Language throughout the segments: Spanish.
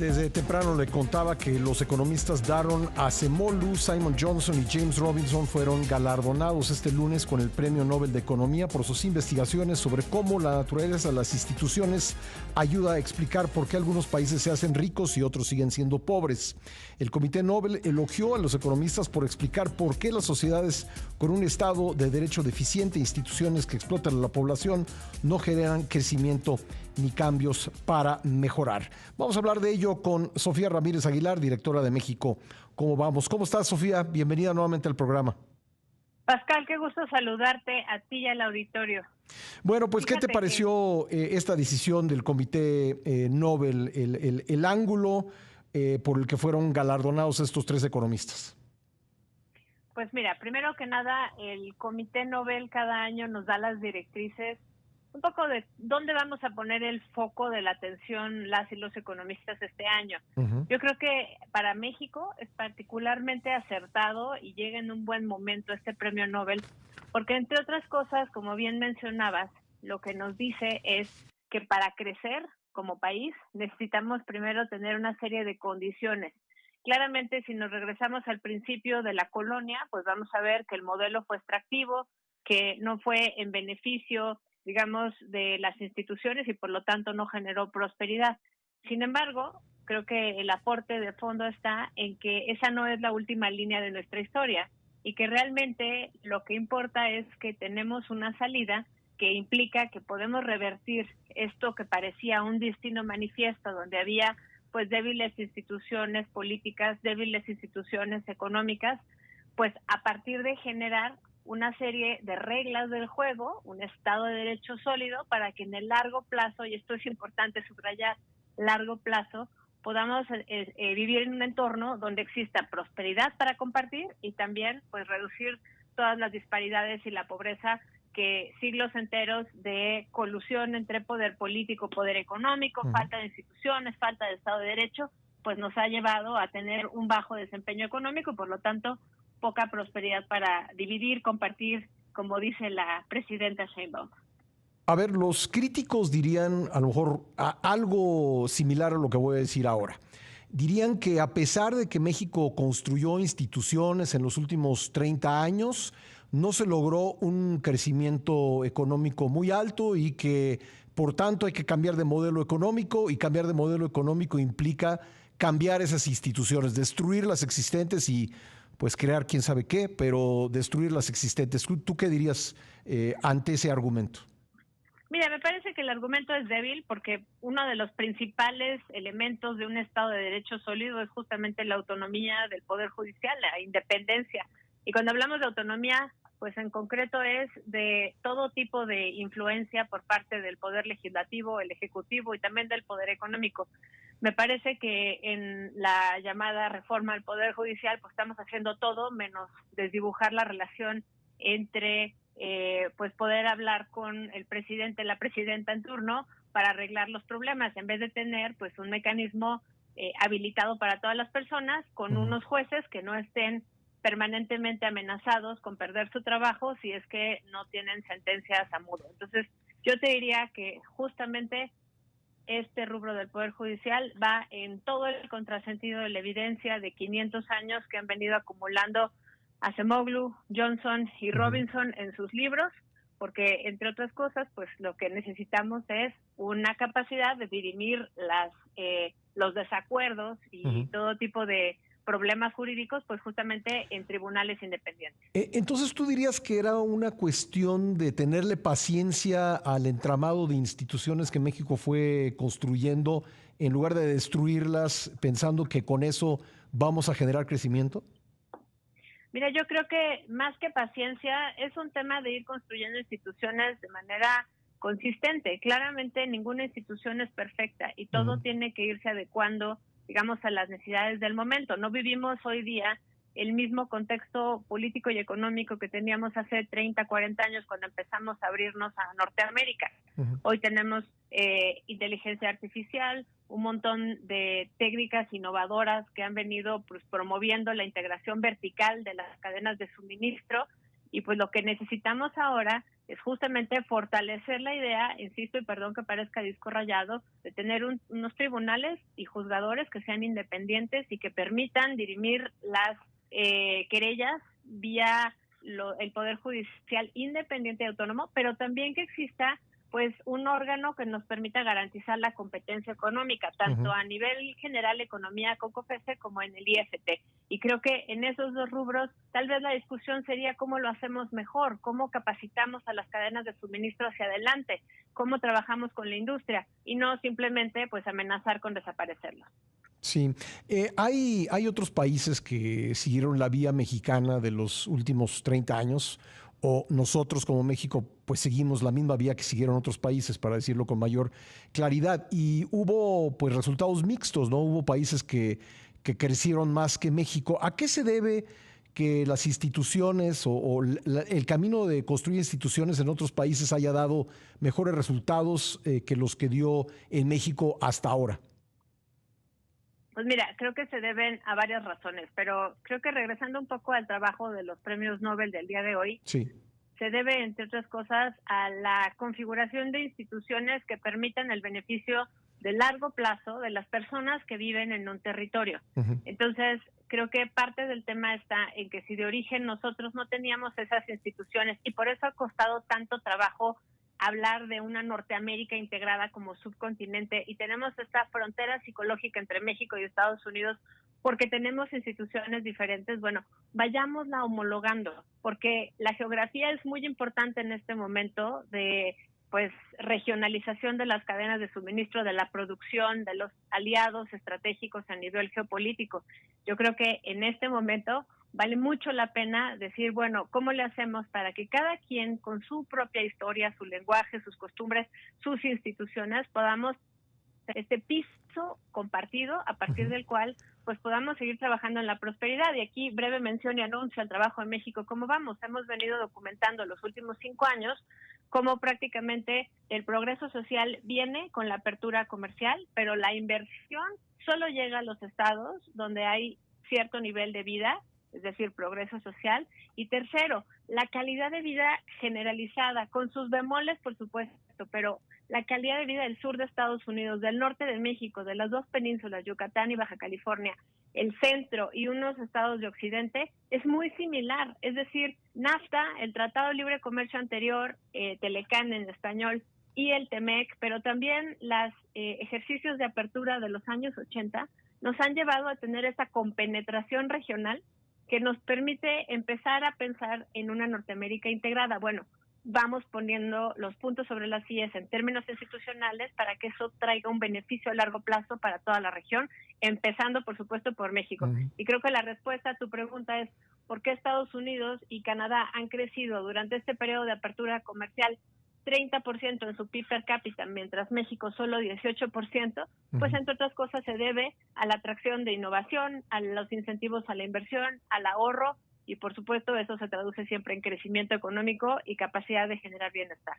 Desde temprano le contaba que los economistas Daron Acemoglu, Simon Johnson y James Robinson fueron galardonados este lunes con el Premio Nobel de Economía por sus investigaciones sobre cómo la naturaleza de las instituciones ayuda a explicar por qué algunos países se hacen ricos y otros siguen siendo pobres. El Comité Nobel elogió a los economistas por explicar por qué las sociedades con un Estado de derecho deficiente e instituciones que explotan a la población no generan crecimiento ni cambios para mejorar. Vamos a hablar de ello con Sofía Ramírez Aguilar, directora de México. ¿Cómo vamos? ¿Cómo estás, Sofía? Bienvenida nuevamente al programa. Pascal, qué gusto saludarte a ti y al auditorio. Bueno, pues, ¿qué te pareció esta decisión del Comité Nobel, el ángulo por el que fueron galardonados estos tres economistas? Pues mira, primero que nada, el Comité Nobel cada año nos da las directrices un poco de dónde vamos a poner el foco de la atención las y los economistas este año. Yo creo que para México es particularmente acertado y llega en un buen momento este premio Nobel, porque entre otras cosas, como bien mencionabas, lo que nos dice es que para crecer como país necesitamos primero tener una serie de condiciones. Claramente, si nos regresamos al principio de la colonia, pues vamos a ver que el modelo fue extractivo, que no fue en beneficio, digamos, de las instituciones y por lo tanto no generó prosperidad. Sin embargo, creo que el aporte de fondo está en que esa no es la última línea de nuestra historia y que realmente lo que importa es que tenemos una salida que implica que podemos revertir esto que parecía un destino manifiesto, donde había pues débiles instituciones políticas, débiles instituciones económicas, pues a partir de generar una serie de reglas del juego, un Estado de Derecho sólido, para que en el largo plazo, y esto es importante subrayar, largo plazo, podamos vivir en un entorno donde exista prosperidad para compartir y también pues reducir todas las disparidades y la pobreza que siglos enteros de colusión entre poder político, poder económico, falta de instituciones, falta de Estado de Derecho, pues nos ha llevado a tener un bajo desempeño económico y por lo tanto poca prosperidad para dividir, compartir, como dice la presidenta Sheinbaum. A ver, los críticos dirían a lo mejor algo similar a lo que voy a decir ahora. Dirían que a pesar de que México construyó instituciones en los últimos 30 años, no se logró un crecimiento económico muy alto y que, por tanto, hay que cambiar de modelo económico y cambiar de modelo económico implica cambiar esas instituciones, destruir las existentes y pues crear quién sabe qué, pero destruir las existentes. ¿Tú qué dirías ante ese argumento? Mira, me parece que el argumento es débil porque uno de los principales elementos de un Estado de Derecho sólido es justamente la autonomía del Poder Judicial, la independencia. Y cuando hablamos de autonomía, pues en concreto es de todo tipo de influencia por parte del Poder Legislativo, el Ejecutivo y también del Poder Económico. Me parece que en la llamada reforma al Poder Judicial, pues estamos haciendo todo menos desdibujar la relación entre pues poder hablar con el presidente, la presidenta en turno para arreglar los problemas, en vez de tener pues un mecanismo habilitado para todas las personas con unos jueces que no estén permanentemente amenazados con perder su trabajo si es que no tienen sentencias a modo. Entonces, yo te diría que justamente este rubro del Poder Judicial va en todo el contrasentido de la evidencia de 500 años que han venido acumulando Acemoglu, Johnson y Robinson en sus libros, porque entre otras cosas, pues lo que necesitamos es una capacidad de dirimir los desacuerdos y todo tipo de problemas jurídicos, pues justamente en tribunales independientes. Entonces, ¿tú dirías que era una cuestión de tenerle paciencia al entramado de instituciones que México fue construyendo en lugar de destruirlas pensando que con eso vamos a generar crecimiento? Mira, yo creo que más que paciencia es un tema de ir construyendo instituciones de manera consistente. Claramente ninguna institución es perfecta y todo tiene que irse adecuando, digamos, a las necesidades del momento. No vivimos hoy día el mismo contexto político y económico que teníamos hace 30, 40 años cuando empezamos a abrirnos a Norteamérica. Hoy tenemos inteligencia artificial, un montón de técnicas innovadoras que han venido pues promoviendo la integración vertical de las cadenas de suministro y pues lo que necesitamos ahora es justamente fortalecer la idea, insisto, y perdón que parezca disco rayado, de tener unos tribunales y juzgadores que sean independientes y que permitan dirimir las querellas vía el Poder Judicial independiente y autónomo, pero también que exista pues un órgano que nos permita garantizar la competencia económica, tanto a nivel general, economía, COFESE, como en el IFT. Y creo que en esos dos rubros, tal vez la discusión sería cómo lo hacemos mejor, cómo capacitamos a las cadenas de suministro hacia adelante, cómo trabajamos con la industria, y no simplemente pues amenazar con desaparecerlos. Sí, hay otros países que siguieron la vía mexicana de los últimos 30 años, o nosotros como México pues seguimos la misma vía que siguieron otros países, para decirlo con mayor claridad, y hubo pues resultados mixtos, ¿no? Hubo países que crecieron más que México. ¿A qué se debe que las instituciones el camino de construir instituciones en otros países haya dado mejores resultados que los que dio en México hasta ahora? Pues mira, creo que se deben a varias razones, pero creo que regresando un poco al trabajo de los premios Nobel del día de hoy, sí, se debe, entre otras cosas, a la configuración de instituciones que permitan el beneficio de largo plazo de las personas que viven en un territorio. Entonces, creo que parte del tema está en que si de origen nosotros no teníamos esas instituciones, y por eso ha costado tanto trabajo hablar de una Norteamérica integrada como subcontinente, y tenemos esta frontera psicológica entre México y Estados Unidos porque tenemos instituciones diferentes. Bueno, vayámosla homologando, porque la geografía es muy importante en este momento de pues regionalización de las cadenas de suministro, de la producción, de los aliados estratégicos a nivel geopolítico. Yo creo que en este momento vale mucho la pena decir, bueno, ¿cómo le hacemos para que cada quien con su propia historia, su lenguaje, sus costumbres, sus instituciones, podamos este piso compartido a partir del cual pues podamos seguir trabajando en la prosperidad? Y aquí breve mención y anuncio al trabajo en México. ¿Cómo vamos? Hemos venido documentando los últimos 5 años cómo prácticamente el progreso social viene con la apertura comercial, pero la inversión solo llega a los estados donde hay cierto nivel de vida, es decir, progreso social. Y tercero, la calidad de vida generalizada, con sus bemoles, por supuesto, pero la calidad de vida del sur de Estados Unidos, del norte de México, de las dos penínsulas, Yucatán y Baja California, el centro y unos estados de occidente, es muy similar. Es decir, NAFTA, el Tratado de Libre Comercio anterior, Telecán en español, y el TEMEC, pero también los ejercicios de apertura de los años 80, nos han llevado a tener esta compenetración regional que nos permite empezar a pensar en una Norteamérica integrada. Bueno, vamos poniendo los puntos sobre las IES en términos institucionales para que eso traiga un beneficio a largo plazo para toda la región, empezando, por supuesto, por México. Y creo que la respuesta a tu pregunta es ¿por qué Estados Unidos y Canadá han crecido durante este periodo de apertura comercial 30% en su PIB per cápita, mientras México solo 18%, pues entre otras cosas se debe a la atracción de innovación, a los incentivos a la inversión, al ahorro, y por supuesto eso se traduce siempre en crecimiento económico y capacidad de generar bienestar.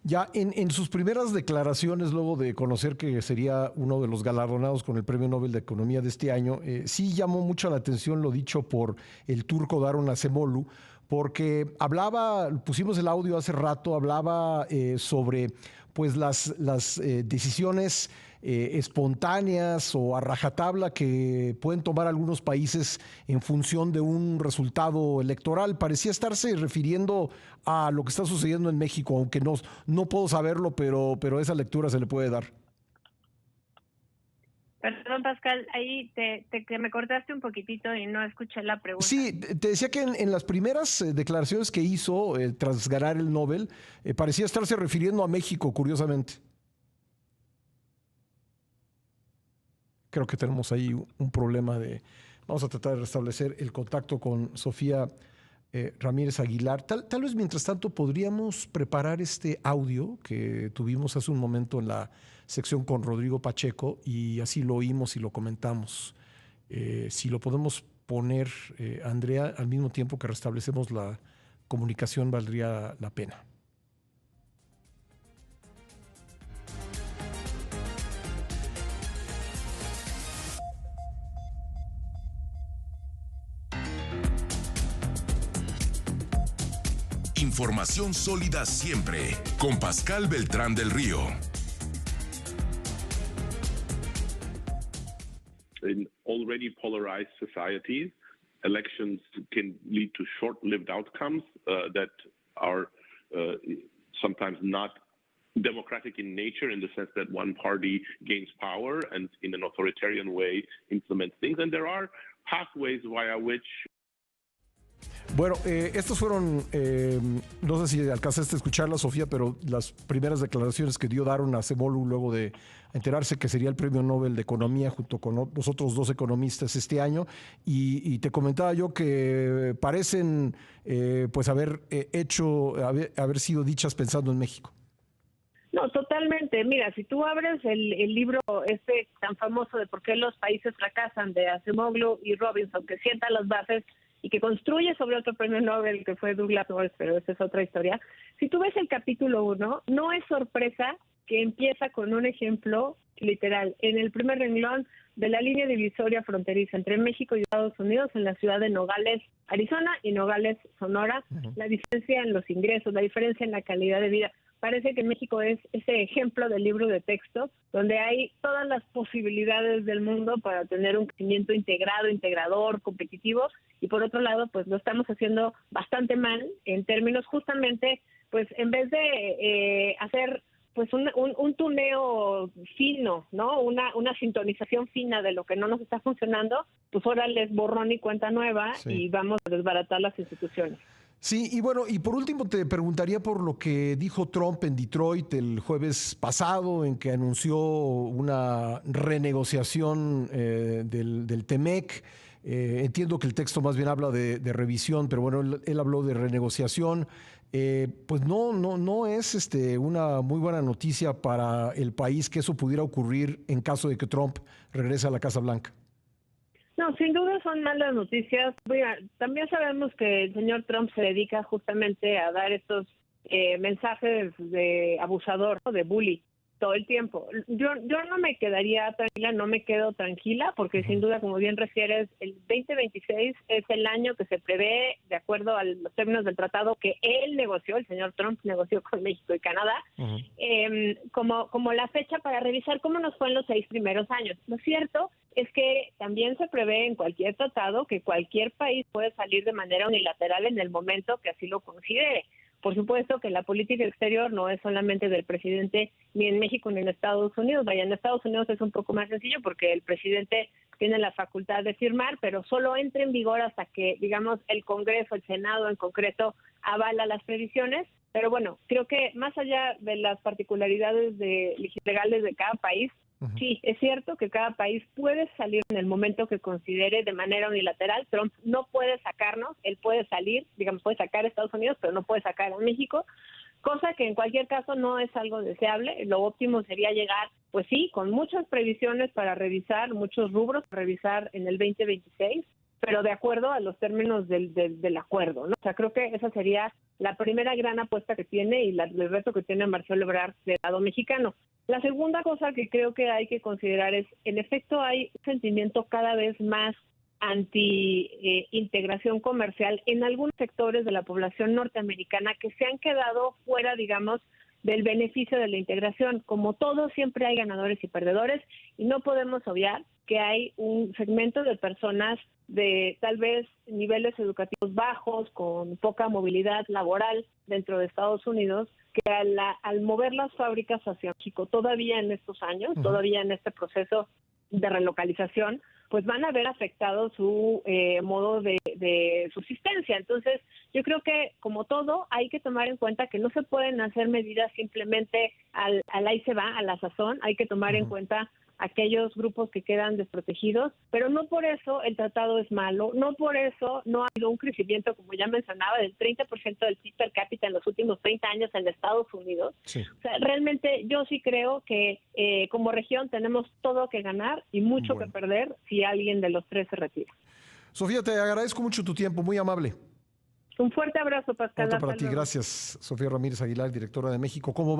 Ya en sus primeras declaraciones, luego de conocer que sería uno de los galardonados con el Premio Nobel de Economía de este año, sí llamó mucho la atención lo dicho por el turco Daron Acemoglu, porque pusimos el audio hace rato, hablaba sobre pues las decisiones espontáneas o a rajatabla que pueden tomar algunos países en función de un resultado electoral. Parecía estarse refiriendo a lo que está sucediendo en México, aunque no puedo saberlo, pero esa lectura se le puede dar. Perdón, Pascal, ahí te me cortaste un poquitito y no escuché la pregunta. Sí, te decía que en las primeras declaraciones que hizo tras ganar el Nobel, parecía estarse refiriendo a México, curiosamente. Creo que tenemos ahí un problema Vamos a tratar de restablecer el contacto con Sofía Ramírez Aguilar. Tal vez mientras tanto podríamos preparar este audio que tuvimos hace un momento en la sección con Rodrigo Pacheco y así lo oímos y lo comentamos. Si lo podemos poner, Andrea, al mismo tiempo que restablecemos la comunicación, valdría la pena. Información sólida siempre, con Pascal Beltrán del Río. In already polarized societies, elections can lead to short-lived outcomes that are sometimes not democratic in nature, in the sense that one party gains power and in an authoritarian way implements things. And there are pathways via which... Bueno, estos fueron, no sé si alcanzaste a escucharla, Sofía, pero las primeras declaraciones que dio Daron Acemoglu luego de enterarse que sería el Premio Nobel de Economía junto con los otros dos economistas este año. Y te comentaba yo que parecen pues haber sido dichas pensando en México. No, totalmente. Mira, si tú abres el libro tan famoso de por qué los países fracasan, de Acemoglu y Robinson, que sienta las bases y que construye sobre otro premio Nobel que fue Douglas North, pero esa es otra historia. Si tú ves el capítulo 1, no es sorpresa que empieza con un ejemplo literal. En el primer renglón de la línea divisoria fronteriza entre México y Estados Unidos, en la ciudad de Nogales, Arizona, y Nogales, Sonora, la diferencia en los ingresos, la diferencia en la calidad de vida. Parece que México es ese ejemplo del libro de texto donde hay todas las posibilidades del mundo para tener un crecimiento integrado, integrador, competitivo, y por otro lado, pues lo estamos haciendo bastante mal en términos justamente, pues en vez de hacer pues un tuneo fino, ¿no? Una sintonización fina de lo que no nos está funcionando, pues ahora les borrón y cuenta nueva, sí, y vamos a desbaratar las instituciones. Sí, y bueno, y por último te preguntaría por lo que dijo Trump en Detroit el jueves pasado, en que anunció una renegociación del TEMEC. Entiendo que el texto más bien habla de revisión, pero bueno, él habló de renegociación. Pues no es una muy buena noticia para el país que eso pudiera ocurrir en caso de que Trump regrese a la Casa Blanca. No, sin duda son malas noticias. Mira, también sabemos que el señor Trump se dedica justamente a dar estos mensajes de abusador, ¿no? De bully, todo el tiempo. Yo no me quedaría tranquila, no me quedo tranquila, porque sin duda, como bien refieres, el 2026 es el año que se prevé, de acuerdo a los términos del tratado que él negoció, el señor Trump negoció con México y Canadá, como la fecha para revisar cómo nos fue en los 6 primeros años. Lo cierto es que también se prevé en cualquier tratado que cualquier país puede salir de manera unilateral en el momento que así lo considere. Por supuesto que la política exterior no es solamente del presidente ni en México ni en Estados Unidos. Vaya, en Estados Unidos es un poco más sencillo porque el presidente tiene la facultad de firmar, pero solo entra en vigor hasta que, digamos, el Congreso, el Senado en concreto, avala las previsiones. Pero bueno, creo que más allá de las particularidades legales de cada país, sí, es cierto que cada país puede salir en el momento que considere de manera unilateral. Trump no puede sacarnos, él puede salir, digamos, puede sacar a Estados Unidos, pero no puede sacar a México, cosa que en cualquier caso no es algo deseable. Lo óptimo sería llegar, pues sí, con muchas previsiones para revisar, muchos rubros para revisar en el 2026, pero de acuerdo a los términos del acuerdo, ¿no? O sea, creo que esa sería la primera gran apuesta que tiene y el reto que tiene Marcelo Ebrard del lado mexicano. La segunda cosa que creo que hay que considerar es, en efecto, hay un sentimiento cada vez más anti-integración comercial en algunos sectores de la población norteamericana que se han quedado fuera, digamos, del beneficio de la integración. Como todo, siempre hay ganadores y perdedores, y no podemos obviar que hay un segmento de personas de tal vez niveles educativos bajos, con poca movilidad laboral dentro de Estados Unidos, que al mover las fábricas hacia México todavía en estos años, todavía en este proceso de relocalización, pues van a ver afectado su modo de subsistencia. Entonces, yo creo que, como todo, hay que tomar en cuenta que no se pueden hacer medidas simplemente al ahí se va, a la sazón. Hay que tomar en cuenta aquellos grupos que quedan desprotegidos, pero no por eso el tratado es malo, no por eso no ha habido un crecimiento, como ya mencionaba, del 30% del PIB per cápita en los últimos 30 años en Estados Unidos. Sí. O sea, realmente yo sí creo que como región tenemos todo que ganar y mucho que perder si alguien de los tres se retira. Sofía, te agradezco mucho tu tiempo, muy amable. Un fuerte abrazo, Pascal. Otro para ti, gracias. Sofía Ramírez Aguilar, directora de México. ¿Cómo va?